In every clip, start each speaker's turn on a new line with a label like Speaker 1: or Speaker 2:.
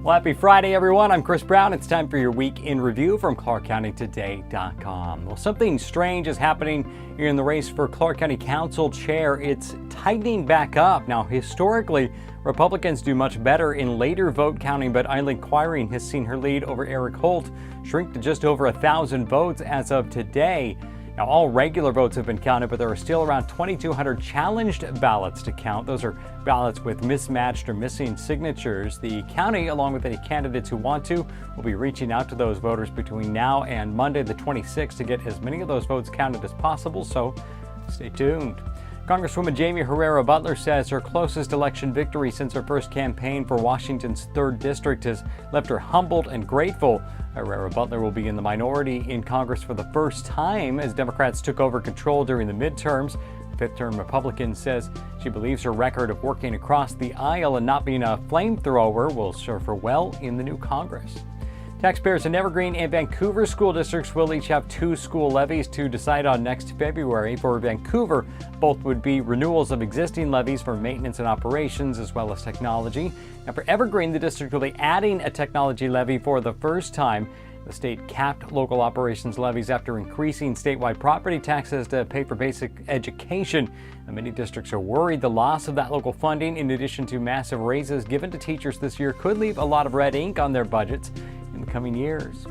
Speaker 1: Well, happy Friday, everyone. I'm Chris Brown. It's time for your week in review from ClarkCountyToday.com. Well, something strange is happening here in the race for Clark County Council chair. It's tightening back up. Now, historically, Republicans do much better in later vote counting, but Eileen Quiring has seen her lead over Eric Holt shrink to just over 1,000 votes as of today. Now, all regular votes have been counted, but there are still around 2,200 challenged ballots to count. Those are ballots with mismatched or missing signatures. The county, along with any candidates who want to, will be reaching out to those voters between now and Monday the 26th to get as many of those votes counted as possible, so stay tuned. Congresswoman Jamie Herrera Beutler says her closest election victory since her first campaign for Washington's 3rd District has left her humbled and grateful. Herrera Beutler will be in the minority in Congress for the first time as Democrats took over control during the midterms. The fifth-term Republican says she believes her record of working across the aisle and not being a flamethrower will serve her well in the new Congress. Taxpayers in Evergreen and Vancouver school districts will each have 2 school levies to decide on next February. For Vancouver, both would be renewals of existing levies for maintenance and operations as well as technology. Now for Evergreen, the district will be adding a technology levy for the first time. The state capped local operations levies after increasing statewide property taxes to pay for basic education. Now, many districts are worried the loss of that local funding, in addition to massive raises given to teachers this year, could leave a lot of red ink on their budgets in the coming years.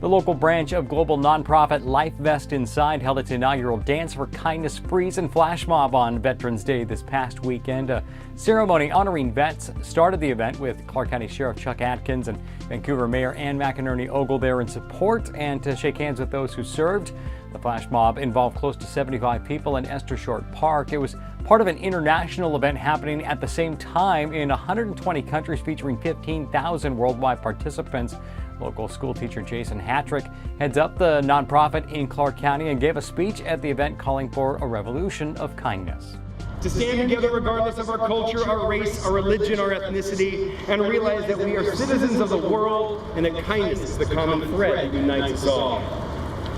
Speaker 1: The local branch of global nonprofit LifeVest Inside held its inaugural Dance for Kindness Freeze and Flash Mob on Veterans Day this past weekend. A ceremony honoring vets started the event with Clark County Sheriff Chuck Atkins and Vancouver Mayor Ann McInerney Ogle there in support and to shake hands with those who served. The flash mob involved close to 75 people in Esther Short Park. It was part of an international event happening at the same time in 120 countries featuring 15,000 worldwide participants. Local school teacher Jason Hattrick heads up the nonprofit in Clark County and gave a speech at the event calling for a revolution of kindness.
Speaker 2: To stand together regardless of our culture, our race, our religion, our ethnicity, and realize that we are citizens of the world and that kindness is the common thread that unites us all.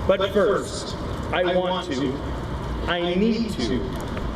Speaker 2: But first, I need to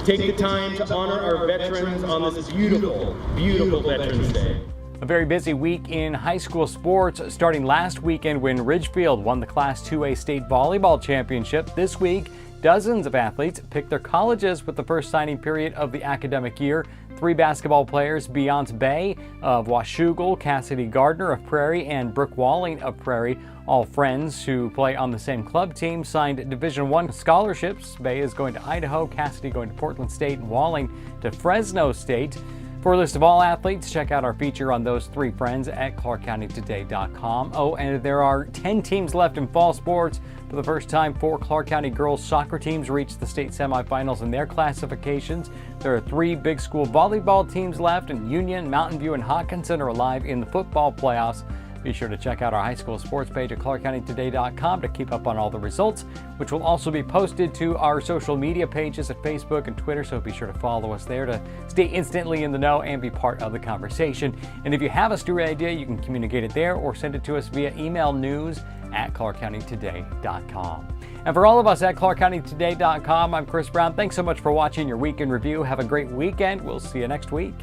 Speaker 2: take the time to honor our veterans on this beautiful, beautiful Veterans Day.
Speaker 1: A very busy week in high school sports, starting last weekend when Ridgefield won the Class 2A state volleyball championship. This week, dozens of athletes picked their colleges with the first signing period of the academic year. 3 basketball players, Beyonce Bay of Washougal, Cassidy Gardner of Prairie, and Brooke Walling of Prairie, all friends who play on the same club team, signed Division I scholarships. Bay is going to Idaho, Cassidy going to Portland State, and Walling to Fresno State. For a list of all athletes, check out our feature on those 3 friends at ClarkCountyToday.com. Oh, and there are 10 teams left in fall sports. For the first time, 4 Clark County girls soccer teams reached the state semifinals in their classifications. There are 3 big school volleyball teams left, and Union, Mountain View, and Hawkinson are alive in the football playoffs. Be sure to check out our high school sports page at ClarkCountyToday.com to keep up on all the results, which will also be posted to our social media pages at Facebook and Twitter, so be sure to follow us there to stay instantly in the know and be part of the conversation. And if you have a story idea, you can communicate it there or send it to us via email news@ClarkCountyToday.com. And for all of us at ClarkCountyToday.com, I'm Chris Brown. Thanks so much for watching your Week in Review. Have a great weekend. We'll see you next week.